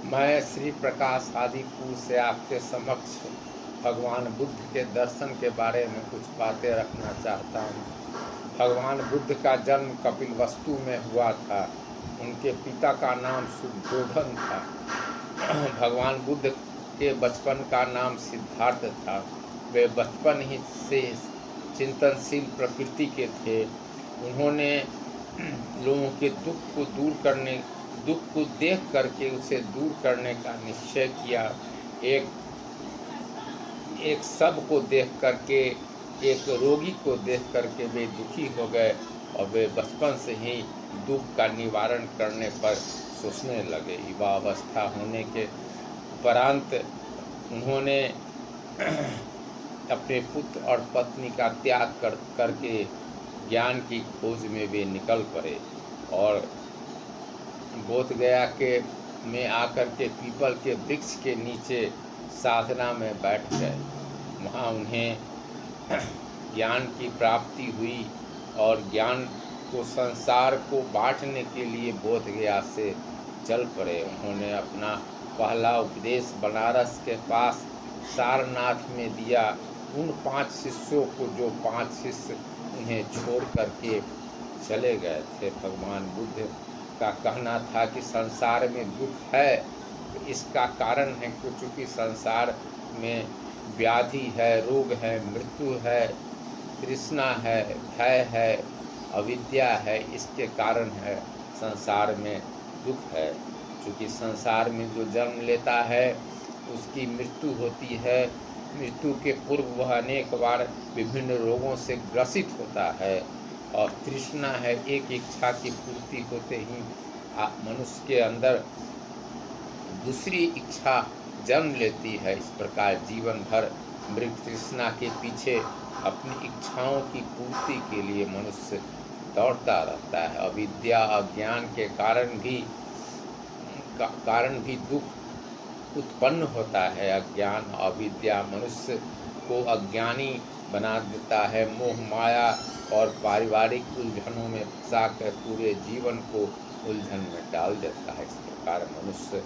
मैं श्री प्रकाश आदिपुर से आपके समक्ष भगवान बुद्ध के दर्शन के बारे में कुछ बातें रखना चाहता हूँ। भगवान बुद्ध का जन्म कपिलवस्तु में हुआ था। उनके पिता का नाम शुद्धोधन था। भगवान बुद्ध के बचपन का नाम सिद्धार्थ था। वे बचपन ही से चिंतनशील प्रकृति के थे। उन्होंने लोगों के दुख को देख करके उसे दूर करने का निश्चय किया। एक शव को देख करके, एक रोगी को देख करके वे दुखी हो गए और वे बचपन से ही दुख का निवारण करने पर सोचने लगे। युवावस्था होने के उपरांत उन्होंने अपने पुत्र और पत्नी का त्याग करके ज्ञान की खोज में वे निकल पड़े और बोध गया में आकर के पीपल के वृक्ष के नीचे साधना में बैठ गए। वहाँ उन्हें ज्ञान की प्राप्ति हुई और ज्ञान को संसार को बांटने के लिए बोध गया से चल पड़े। उन्होंने अपना पहला उपदेश बनारस के पास सारनाथ में दिया। उन 5 शिष्यों को, जो 5 शिष्य उन्हें छोड़ करके चले गए थे। भगवान बुद्ध का कहना था कि संसार में दुख है, तो इसका कारण है कि चूँकि संसार में व्याधि है, रोग है, मृत्यु है, तृष्णा है, भय है, अविद्या है, इसके कारण है संसार में दुख है। चूँकि संसार में जो जन्म लेता है उसकी मृत्यु होती है। मृत्यु के पूर्व वह अनेक बार विभिन्न रोगों से ग्रसित होता है और तृष्णा है, एक इच्छा की पूर्ति होते ही मनुष्य के अंदर दूसरी इच्छा जन्म लेती है। इस प्रकार जीवन भर मृग तृष्णा के पीछे अपनी इच्छाओं की पूर्ति के लिए मनुष्य दौड़ता रहता है। अविद्या अज्ञान के कारण भी दुख उत्पन्न होता है। अज्ञान अविद्या मनुष्य को अज्ञानी बना देता है। मोह माया और पारिवारिक उलझनों में फंसाकर पूरे जीवन को उलझन में डाल देता है। इस प्रकार मनुष्य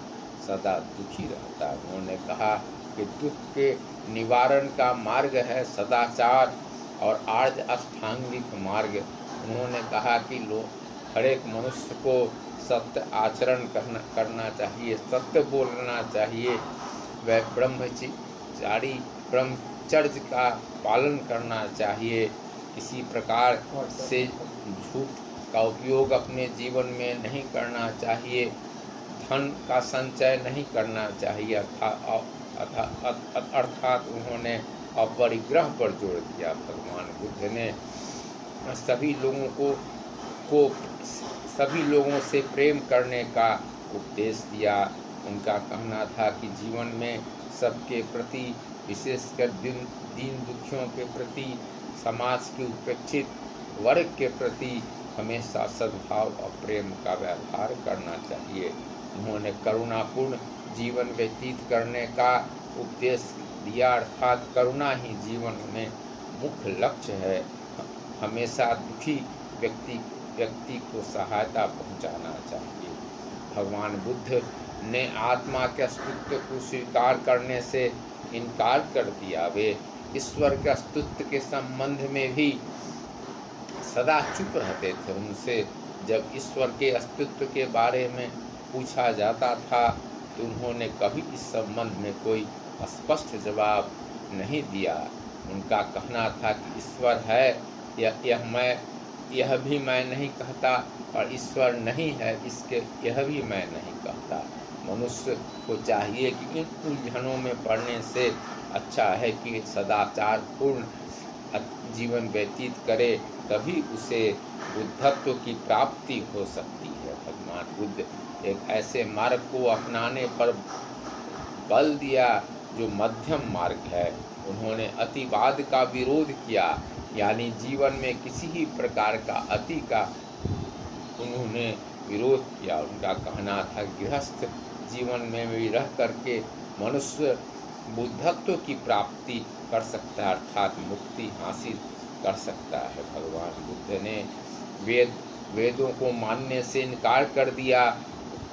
सदा दुखी रहता है। उन्होंने कहा कि दुख के निवारण का मार्ग है सदाचार और आर्य अष्टांगिक मार्ग। उन्होंने कहा कि हर एक मनुष्य को सत्य आचरण करना चाहिए, सत्य बोलना चाहिए, वह ब्रह्मचर्य का पालन करना चाहिए। किसी प्रकार से झूठ का उपयोग अपने जीवन में नहीं करना चाहिए। धन का संचय नहीं करना चाहिए। अर्थात उन्होंने अपरिग्रह पर जोर दिया। भगवान बुद्ध ने सभी लोगों से प्रेम करने का उपदेश दिया। उनका कहना था कि जीवन में सबके प्रति, विशेषकर दीन दुखियों के प्रति, समाज के उपेक्षित वर्ग के प्रति हमेशा सद्भाव और प्रेम का व्यवहार करना चाहिए। उन्होंने करुणापूर्ण जीवन व्यतीत करने का उपदेश दिया। अर्थात करुणा ही जीवन में मुख्य लक्ष्य है। हमेशा दुखी व्यक्ति को सहायता पहुंचाना चाहिए। भगवान बुद्ध ने आत्मा के अस्तित्व को स्वीकार करने से इनकार कर दिया। वे ईश्वर के अस्तित्व के संबंध में भी सदा चुप रहते थे। उनसे जब ईश्वर के अस्तित्व के बारे में पूछा जाता था तो उन्होंने कभी इस संबंध में कोई स्पष्ट जवाब नहीं दिया। उनका कहना था कि ईश्वर है, यह भी मैं नहीं कहता, और ईश्वर नहीं है, यह भी मैं नहीं कहता। मनुष्य को चाहिए कि इन उलझनों में पड़ने से अच्छा है कि सदाचार पूर्ण जीवन व्यतीत करे, तभी उसे बुद्धत्व की प्राप्ति हो सकती है। भगवान बुद्ध एक ऐसे मार्ग को अपनाने पर बल दिया जो मध्यम मार्ग है। उन्होंने अतिवाद का विरोध किया, यानी जीवन में किसी ही प्रकार का अति का उन्होंने विरोध किया। उनका कहना था गृहस्थ जीवन में भी रह करके मनुष्य बुद्धत्व की प्राप्ति कर सकता है, अर्थात मुक्ति हासिल कर सकता है। भगवान बुद्ध ने वेदों को मानने से इनकार कर दिया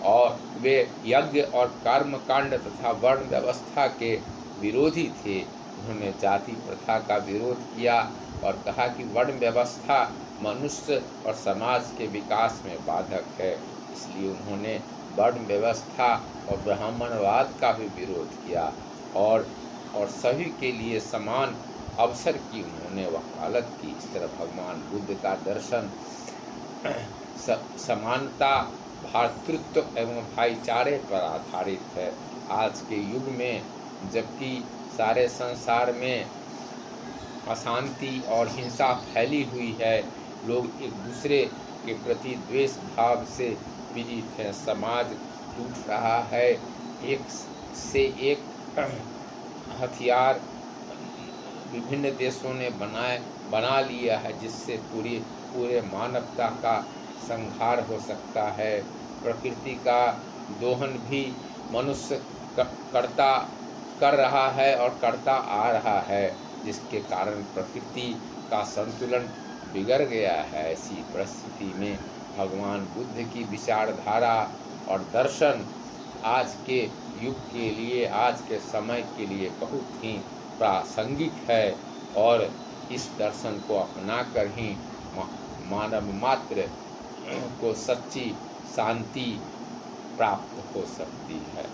और वे यज्ञ और कर्म कांड तथा वर्ण व्यवस्था के विरोधी थे। उन्होंने जाति प्रथा का विरोध किया और कहा कि वर्ण व्यवस्था मनुष्य और समाज के विकास में बाधक है। इसलिए उन्होंने वर्ण व्यवस्था और ब्राह्मणवाद का भी विरोध किया और सभी के लिए समान अवसर की उन्होंने वकालत की। इस तरह भगवान बुद्ध का दर्शन समानता, भ्रातृत्व एवं भाईचारे पर आधारित है। आज के युग में जबकि सारे संसार में अशांति और हिंसा फैली हुई है, लोग एक दूसरे के प्रति द्वेष भाव से पीड़ित हैं, समाज टूट रहा है, एक से एक हथियार विभिन्न देशों ने बना लिया है, जिससे पूरे मानवता का संहार हो सकता है। प्रकृति का दोहन भी मनुष्य कर रहा है और करता आ रहा है, जिसके कारण प्रकृति का संतुलन बिगड़ गया है। ऐसी परिस्थिति में भगवान बुद्ध की विचारधारा और दर्शन आज के युग के लिए, आज के समय के लिए बहुत ही प्रासंगिक है और इस दर्शन को अपनाकर ही मानव मात्र को सच्ची शांति प्राप्त हो सकती है।